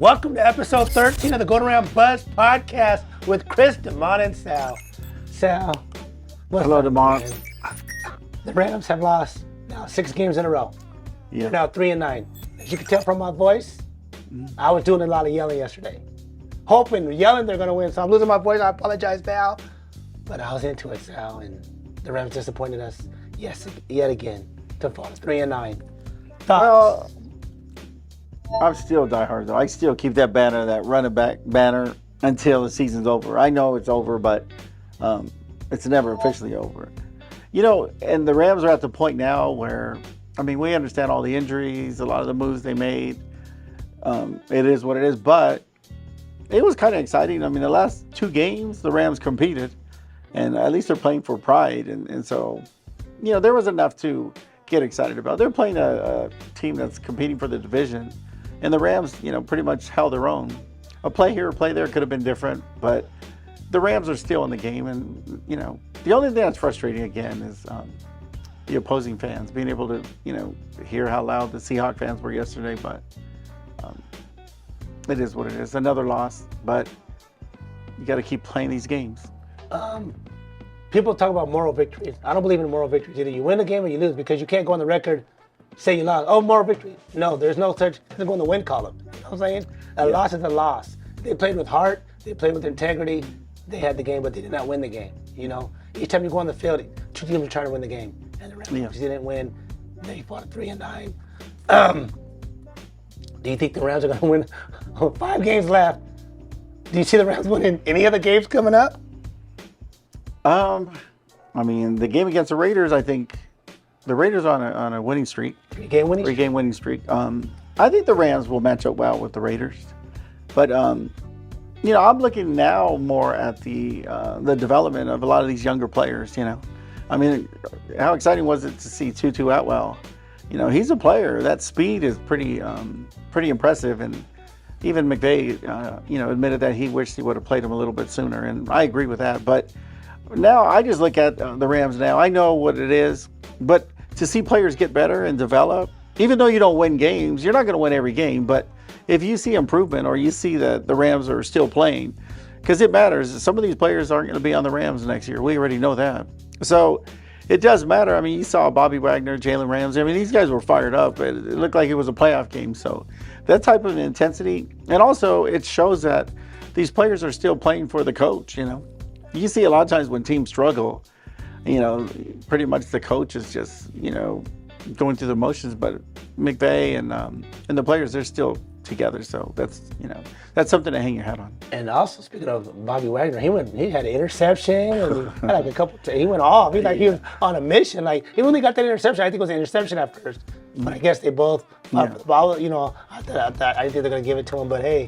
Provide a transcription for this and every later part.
Welcome to episode 13 of the Going Around Buzz podcast with Chris, Damon, and Sal. Sal, what's Hello, up, Damon. man? The Rams have lost now 6 games in a row. Yeah. They're now 3-9. As you can tell from my voice, I was doing a lot of yelling yesterday. Yelling they're going to win. So I'm losing my voice. I apologize, Sal. But I was into it, Sal, and the Rams disappointed us yet again to fall 3-9. Well, I'm still diehard though. I still keep that banner, that running back banner, until the season's over. I know it's over, but it's never officially over. You know, and the Rams are at the point now where, I mean, we understand all the injuries, a lot of the moves they made. It is what it is, but it was kind of exciting. I mean, the last 2 games, the Rams competed, and at least they're playing for pride. And so, you know, there was enough to get excited about. They're playing a team that's competing for the division. And the Rams, you know, pretty much held their own. A play here, a play there could have been different, but the Rams are still in the game. And, you know, the only thing that's frustrating again is the opposing fans being able to, you know, hear how loud the Seahawks fans were yesterday. But it is what it is. Another loss, but you got to keep playing these games. People talk about moral victories. I don't believe in moral victories. Either you win a game or you lose, because you can't go on the record say you lost. Oh, moral victory. No, there's no such. They go in the win column. You know what I'm saying? A loss is a loss. They played with heart. They played with integrity. They had the game, but they did not win the game. You know, each time you go on the field, 2 teams are trying to win the game, and the Rams didn't win. They fought 3-9. Do you think the Rams are going to win? 5 games left. Do you see the Rams winning any other games coming up? I mean, the game against the Raiders, I think the Raiders are on a winning streak. 3-game winning streak. 3-game winning streak. I think the Rams will match up well with the Raiders. But, you know, I'm looking now more at the development of a lot of these younger players, you know. I mean, how exciting was it to see Tutu Atwell? You know, he's a player. That speed is pretty impressive. And even McVay, you know, admitted that he wished he would have played him a little bit sooner. And I agree with that. But now I just look at the Rams now. I know what it is. But to see players get better and develop, even though you don't win games, you're not going to win every game. But if you see improvement, or you see that the Rams are still playing, because it matters. Some of these players aren't going to be on the Rams next year. We already know that. So it does matter. I mean, you saw Bobby Wagner, Jalen Ramsey. I mean, these guys were fired up. It looked like it was a playoff game. So that type of intensity. And also it shows that these players are still playing for the coach, you know. You see a lot of times when teams struggle, you know, pretty much the coach is just, you know, going through the motions. But McVay and the players, they're still together. So that's, you know, that's something to hang your hat on. And also, speaking of Bobby Wagner, he had an interception, and he had like a couple. He went off. He was on a mission. Like, he only got that interception. I think it was an interception at first, but I guess they both. You know, I think they're gonna give it to him. But hey,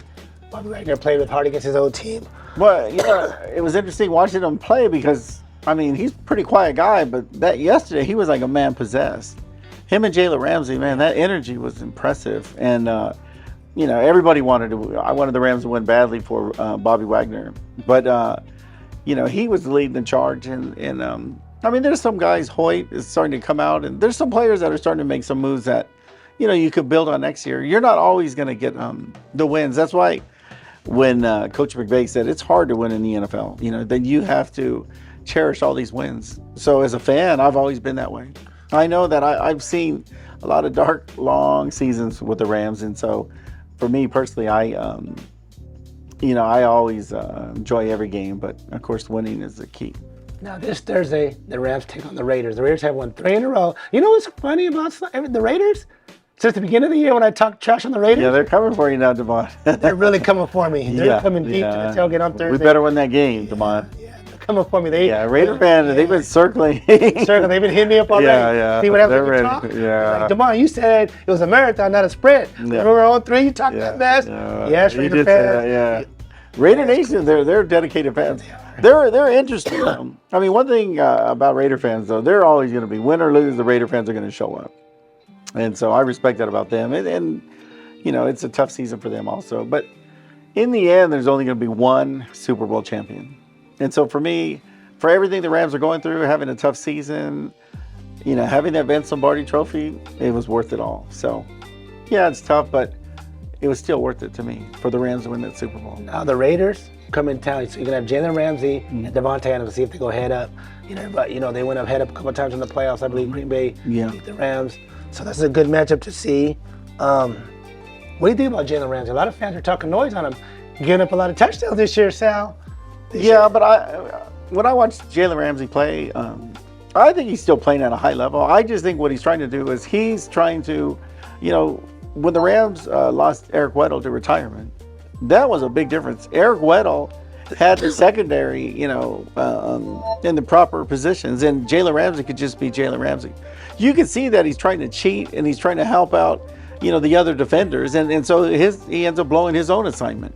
Bobby Wagner played with heart against his old team. Well, you know, it was interesting watching him play because, I mean, he's a pretty quiet guy, but that yesterday he was like a man possessed. Him and Jalen Ramsey, man, that energy was impressive. And you know, everybody I wanted the Rams to win badly for Bobby Wagner. But, you know, he was leading the charge. And I mean, there's some guys, Hoyt is starting to come out. And there's some players that are starting to make some moves that, you know, you could build on next year. You're not always going to get the wins. That's why when Coach McVay said it's hard to win in the NFL, you know, then you have to cherish all these wins. So as a fan, I've always been that way. I know that I've seen a lot of dark, long seasons with the Rams. And so for me personally, you know, I always enjoy every game, but of course winning is the key. Now this Thursday, the Rams take on the Raiders. The Raiders have won 3 in a row. You know what's funny about the Raiders? Since the beginning of the year when I talked trash on the Raiders? Yeah, they're coming for you now, Damon. They're really coming for me. They're coming deep to the tailgate on Thursday. We better win that game, Damon. Yeah, they're coming for me. Raider fans, they've been circling. They've been hitting me up already. Yeah. See what happens they're when you ready. talk? Yeah. Like, Damon, you said it was a marathon, not a sprint. Remember on 3, you talked that mess? Yeah. Yes, Raider fans. Yeah. Raider Nation, they're dedicated fans. They're interesting. I mean, one thing about Raider fans, though, they're always going to be, win or lose, the Raider fans are going to show up. And so I respect that about them. And, you know, it's a tough season for them also. But in the end, there's only going to be one Super Bowl champion. And so for me, for everything the Rams are going through, having a tough season, you know, having that Vince Lombardi trophy, it was worth it all. So, yeah, it's tough, but it was still worth it to me for the Rams to win that Super Bowl. Now the Raiders come in town, so you're gonna have Jalen Ramsey and Devontae Adams. See if they go head up. But they went up head up a couple of times in the playoffs. I believe Green Bay beat the Rams, so that's a good matchup to see. What do you think about Jalen Ramsey? A lot of fans are talking noise on him, giving up a lot of touchdowns this year, Sal. But when I watch Jalen Ramsey play, I think he's still playing at a high level. I just think what he's trying to do is he's trying to, when the Rams lost Eric Weddle to retirement, that was a big difference. Eric Weddle had the secondary, in the proper positions, and Jalen Ramsey could just be Jalen Ramsey. You can see that he's trying to cheat and he's trying to help out, the other defenders, and so he ends up blowing his own assignment.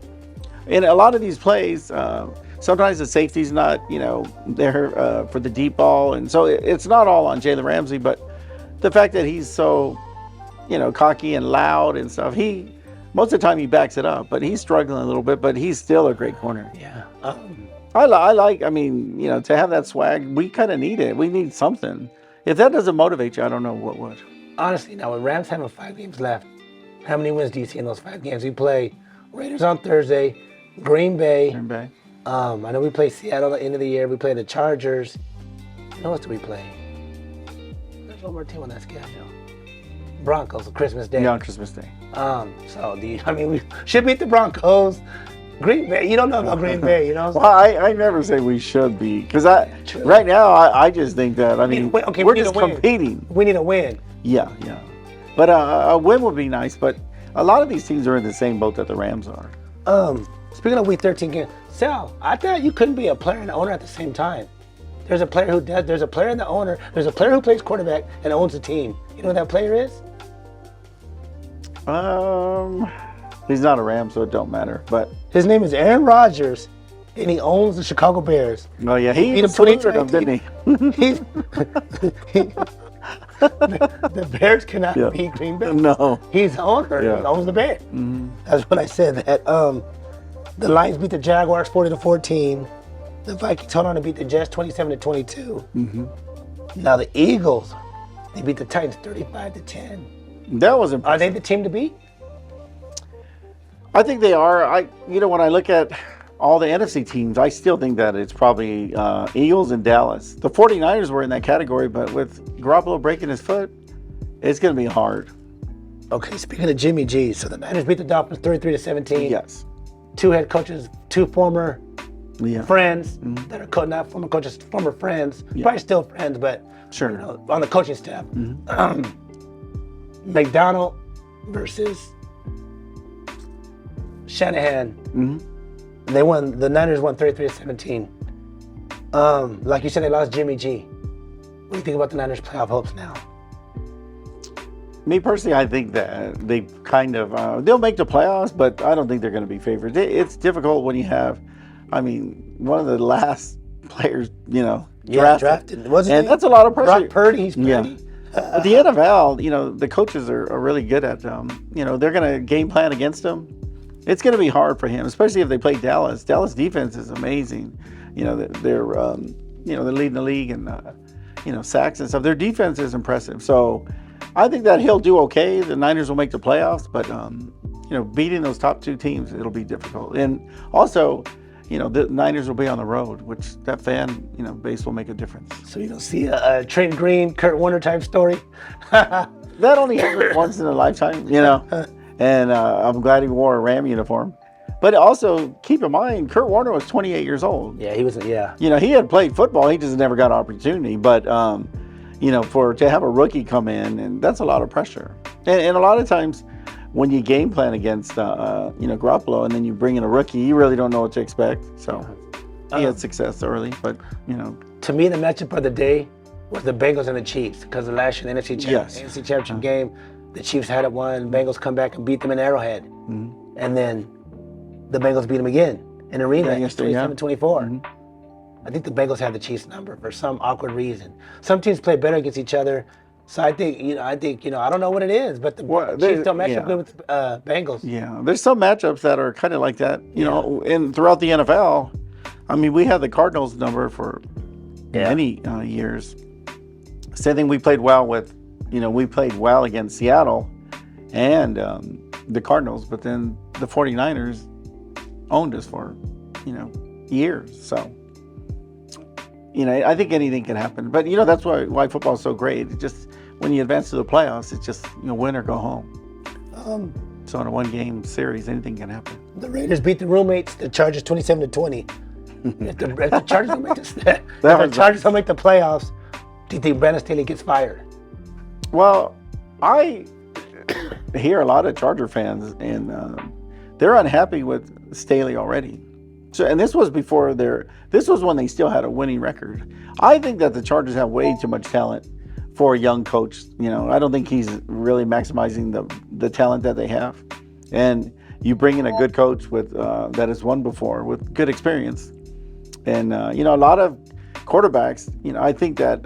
In a lot of these plays, sometimes the safety's not, there for the deep ball, and so it's not all on Jalen Ramsey, but the fact that he's so, cocky and loud and stuff, most of the time he backs it up, but he's struggling a little bit, but he's still a great corner. Yeah. I like, to have that swag, we kind of need it. We need something. If that doesn't motivate you, I don't know what would. Honestly, now with Rams having 5 games left, how many wins do you see in those 5 games? We play Raiders on Thursday, Green Bay. I know we play Seattle at the end of the year. We play the Chargers. What else do we play? There's one more team on that schedule. Broncos on Christmas Day. Yeah, on Christmas Day. We should beat the Broncos. Green Bay, you don't know about Green Bay, Well, I never say we should be, because right now I just think that we're just competing. We need a win. Yeah. But a win would be nice. But a lot of these teams are in the same boat that the Rams are. Speaking of Week 13 games, Sal, I thought you couldn't be a player and an owner at the same time. There's a player who does. There's a player and the owner. There's a player who plays quarterback and owns a team. You know who that player is? He's not a Ram, so it don't matter. But his name is Aaron Rodgers, and he owns the Chicago Bears. Oh yeah, he beat him saluted him, didn't he? The Bears cannot beat Green Bay. No, he's the owner. Yeah. He owns the Bears. Mm-hmm. That's when I said that. The Lions beat the Jaguars 40-14. The Vikings held on to beat the Jets 27-22. Mm-hmm. Now the Eagles, they beat the Titans 35-10. That was impressive. Are they the team to beat? I think they are. When I look at all the NFC teams, I still think that it's probably Eagles and Dallas. The 49ers were in that category, but with Garoppolo breaking his foot, it's going to be hard. Okay, speaking of Jimmy G, so the Niners beat the Dolphins 33-17. Yes. 2 head coaches, 2 former friends Mm-hmm. that are not former coaches, former friends, probably still friends, but sure, on the coaching staff. Mm-hmm. McDonald versus Shanahan. Mm-hmm. The Niners won 33-17. Like you said, they lost Jimmy G. What do you think about the Niners' playoff hopes now? Me personally, I think that they kind of they'll make the playoffs, but I don't think they're going to be favorites. It's difficult when you have, one of the last players, drafted. Wasn't and that's a lot of pressure. Brock Purdy, he's pretty. Yeah. But the NFL, the coaches are really good at, they're going to game plan against them. It's going to be hard for him, especially if they play Dallas. Dallas defense is amazing. They're leading the league in, sacks and stuff. Their defense is impressive. So I think that he'll do okay. The Niners will make the playoffs, but, beating those top 2 teams, it'll be difficult. And also, the Niners will be on the road, which that fan, base will make a difference. So you don't see a Trent Green, Kurt Warner type story? That only happens once in a lifetime, And I'm glad he wore a Ram uniform. But also, keep in mind, Kurt Warner was 28 years old. Yeah, he was, yeah. He had played football. He just never got an opportunity. But, to have a rookie come in, and that's a lot of pressure. And a lot of times, when you game plan against, Garoppolo, and then you bring in a rookie, you really don't know what to expect. So he had success early, but, To me, the matchup of the day was the Bengals and the Chiefs, because the last year, the NFC Championship game, the Chiefs had it won. Bengals come back and beat them in Arrowhead. Mm-hmm. And then the Bengals beat them again in a rematch, 27-24. Mm-hmm. I think the Bengals had the Chiefs number for some awkward reason. Some teams play better against each other. So I think, I don't know what it is, but the Chiefs don't match up good with Bengals. Yeah, there's some matchups that are kind of like that, and throughout the NFL. We had the Cardinals number for many years. Same thing, we played well with, we played well against Seattle, and the Cardinals. But then the 49ers owned us for, years. So, I think anything can happen. But, that's why football is so great. It just, when you advance to the playoffs, it's just, win or go home. So in a one-game series, anything can happen. The Raiders beat the roommates, the Chargers 27-20. If the Chargers don't make the playoffs, do you think Brandon Staley gets fired? Well, I hear a lot of Charger fans, and they're unhappy with Staley already. So, and this was before this was when they still had a winning record. I think that the Chargers have way too much talent for a young coach. I don't think he's really maximizing the talent that they have. And you bring in a good coach with that has won before with good experience. And, a lot of quarterbacks, I think that,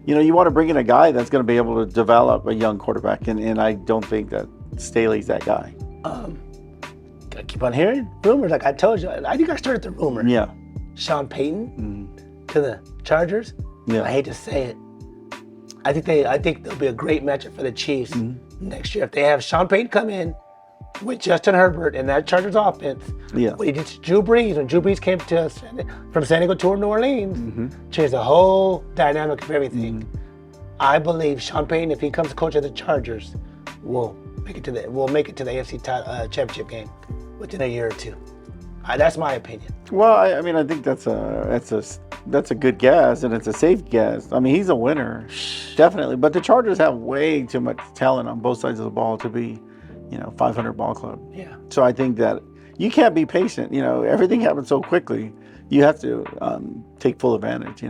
you want to bring in a guy that's going to be able to develop a young quarterback. And I don't think that Staley's that guy. I keep on hearing rumors. Like I told you, I think I started the rumor. Yeah. Sean Payton to the Chargers. Yeah. I hate to say it. I think there'll be a great matchup for the Chiefs next year if they have Sean Payton come in with Justin Herbert and that Chargers offense. Yeah. What he did to Drew Brees when Drew Brees came to us from San Diego to New Orleans, changed the whole dynamic of everything. I believe Sean Payton, if he comes coach of the Chargers, will make it to the AFC championship game within a year or two. That's my opinion. Well, I mean, I think that's a good guess, and it's a safe guess. I mean, he's a winner, definitely. But the Chargers have way too much talent on both sides of the ball to be, 500 ball club. Yeah. So I think that you can't be patient. Everything happens so quickly. You have to take full advantage.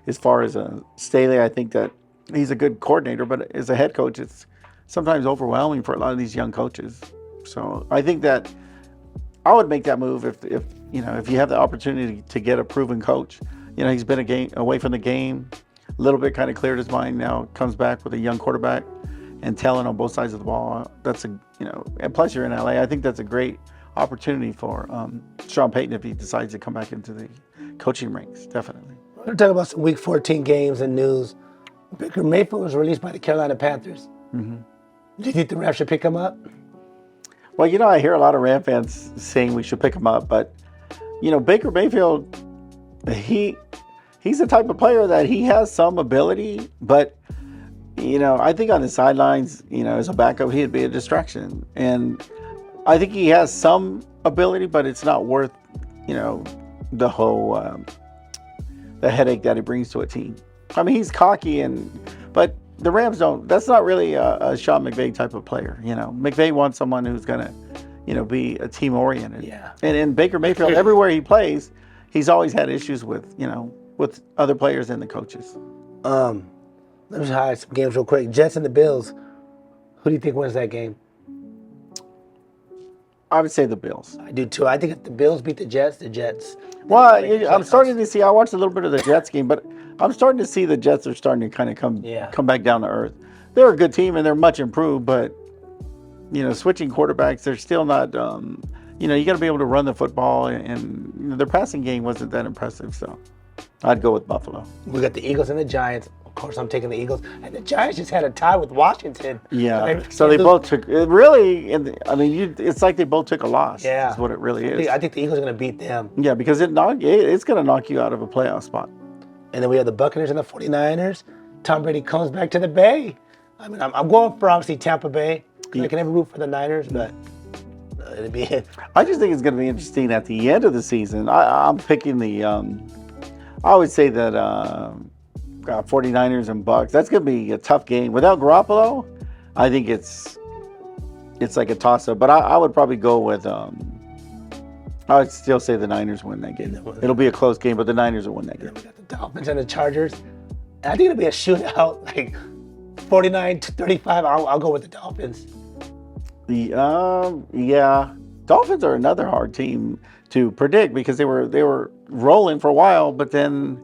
As far as Staley, I think that he's a good coordinator, but as a head coach, it's sometimes overwhelming for a lot of these young coaches. So I think that I would make that move if you have the opportunity to get a proven coach. He's been away from the game, a little bit kind of cleared his mind now, comes back with a young quarterback and talent on both sides of the ball. That's and plus you're in LA. I think that's a great opportunity for Sean Payton if he decides to come back into the coaching ranks, definitely. We're going to talk about some Week 14 games and news. Baker Mayfield was released by the Carolina Panthers. Do you think the Rams should pick him up? Well, I hear a lot of Ram fans saying we should pick him up, but, Baker Mayfield, he's the type of player that he has some ability, but, I think on the sidelines, as a backup, he'd be a distraction. And I think he has some ability, but it's not worth, the whole, the headache that he brings to a team. I mean, he's cocky, but the Rams don't. That's not really a Sean McVay type of player. McVay wants someone who's going to, be a team oriented. Yeah. And in Baker Mayfield, everywhere he plays, he's always had issues with, with other players and the coaches. Let me highlight some games real quick. Jets and the Bills. Who do you think wins that game? I would say the Bills. I do too. I think if the Bills beat the Jets. Well, I'm starting to see. I watched a little bit of the Jets game, but I'm starting to see the Jets are starting to kind of come back down to earth. They're a good team and they're much improved, but switching quarterbacks, they're still not. You got to be able to run the football, and their passing game wasn't that impressive. So, I'd go with Buffalo. We got the Eagles and the Giants. Of course, I'm taking the Eagles, and the Giants just had a tie with Washington. Yeah. So they both took it really. It's like they both took a loss. Yeah. Is what it really is. I think the Eagles are going to beat them. Yeah, because it's going to knock you out of a playoff spot. And then we have the Buccaneers and the 49ers. Tom Brady comes back to the Bay. I mean, I'm going for obviously Tampa Bay. I can never root for the Niners, but it'd be. I just think it's going to be interesting at the end of the season. I'm picking the. I would say that 49ers and Bucs. That's going to be a tough game without Garoppolo. I think it's like a toss-up, but I would probably go with. I would still say the Niners win that game. It'll be a close game, but the Niners will win that game. We got the Dolphins and the Chargers. I think it'll be a shootout, like 49-35. I'll go with the Dolphins. Yeah, Dolphins are another hard team to predict because they were rolling for a while, but then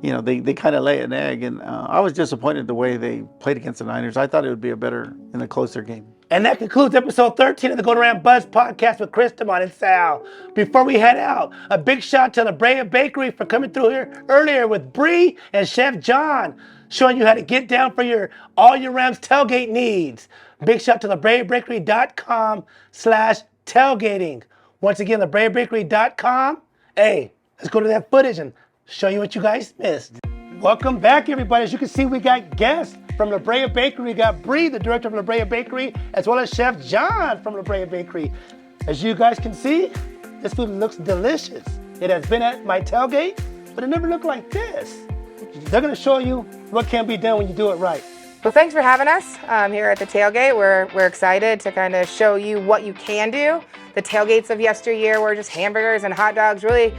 they kind of lay an egg, and I was disappointed the way they played against the Niners. I thought it would be a better and a closer game. And that concludes episode 13 of the Golden Ram Buzz podcast with Chris, Damon, and Sal. Before we head out, a big shout out to La Brea Bakery for coming through here earlier with Bree and Chef John. showing you how to get down for all your Rams tailgate needs. Big shout out to LaBreaBakery.com/tailgating. Once again, LaBreaBakery.com. Hey, let's go to that footage and show you what you guys missed. Welcome back, everybody. As you can see, we got guests from La Brea Bakery. We got Bree, the director of La Brea Bakery, as well as Chef John from La Brea Bakery. As you guys can see, this food looks delicious. It has been at my tailgate, but it never looked like this. They're gonna show you what can be done when you do it right. Well, thanks for having us here at the tailgate. We're excited to kind of show you what you can do. The tailgates of yesteryear were just hamburgers and hot dogs. Really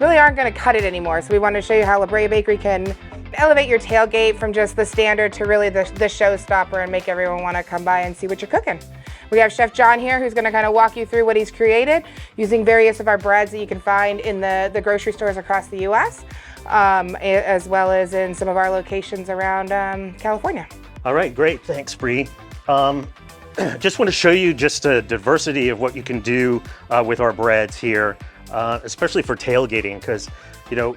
aren't going to cut it anymore. So we want to show you how La Brea Bakery can elevate your tailgate from just the standard to really the showstopper and make everyone want to come by and see what you're cooking. We have Chef John here who's going to kind of walk you through what he's created using various of our breads that you can find in the grocery stores across the U.S. As well as in some of our locations around California. All right, great. Thanks, Bree. Just want to show you just a diversity of what you can do with our breads here, especially for tailgating, because, you know,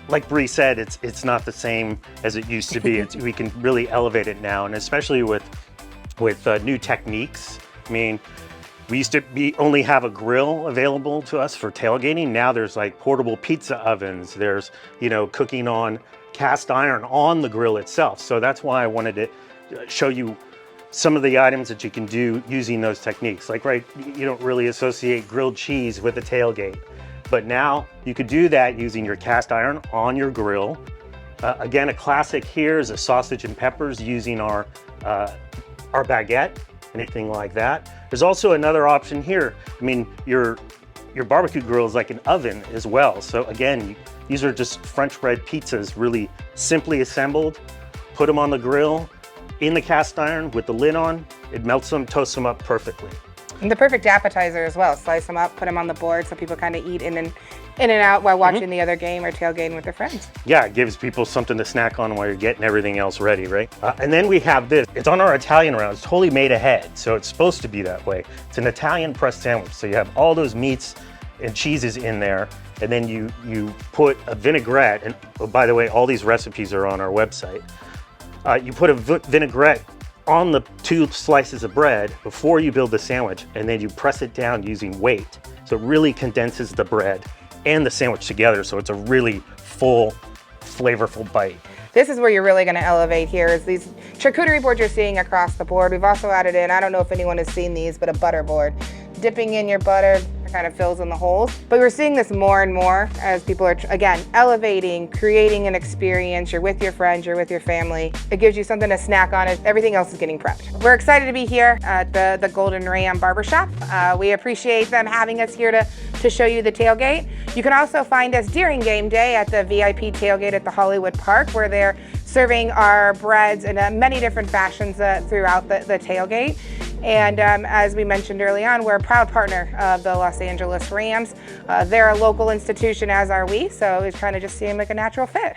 like Bree said, it's not the same as it used to be. We can really elevate it now, and especially with new techniques. I mean, we used to only have a grill available to us for tailgating. Now there's like portable pizza ovens. There's, you know, cooking on cast iron on the grill itself. So that's why I wanted to show you some of the items that you can do using those techniques. Like, right, you don't really associate grilled cheese with a tailgate, but now you could do that using your cast iron on your grill. Again, a classic here is a sausage and peppers using our baguette, anything like that. There's also another option here. I mean, your barbecue grill is like an oven as well. So again, these are just French bread pizzas, really simply assembled. Put them on the grill, in the cast iron with the lid on. It melts them, toasts them up perfectly. And the perfect appetizer as well. Slice them up, put them on the board so people kind of eat in and out while watching the other game or tailgating with their friends. Yeah, it gives people something to snack on while you're getting everything else ready, right? And then we have this. It's on our Italian round. It's totally made ahead, so it's supposed to be that way. It's an Italian pressed sandwich. So you have all those meats and cheeses in there, and then you put a vinaigrette, and oh, by the way, all these recipes are on our website. You put a vinaigrette on the 2 slices of bread before you build the sandwich, and then you press it down using weight. So it really condenses the bread and the sandwich together, so it's a really full, flavorful bite. This is where you're really going to elevate here is these charcuterie boards you're seeing across the board. We've also added in, I don't know if anyone has seen these, but a butter board. Dipping in your butter kind of fills in the holes. But we're seeing this more and more as people are, again, elevating, creating an experience. You're with your friends, you're with your family. It gives you something to snack on as everything else is getting prepped. We're excited to be here at the Golden Ram Barbershop. We appreciate them having us here to show you the tailgate. You can also find us during game day at the VIP tailgate at the Hollywood Park, where they're serving our breads in many different fashions throughout the tailgate. And as we mentioned early on, we're a proud partner of the Los Angeles Rams. They're a local institution, as are we, so it kind of just seemed like a natural fit.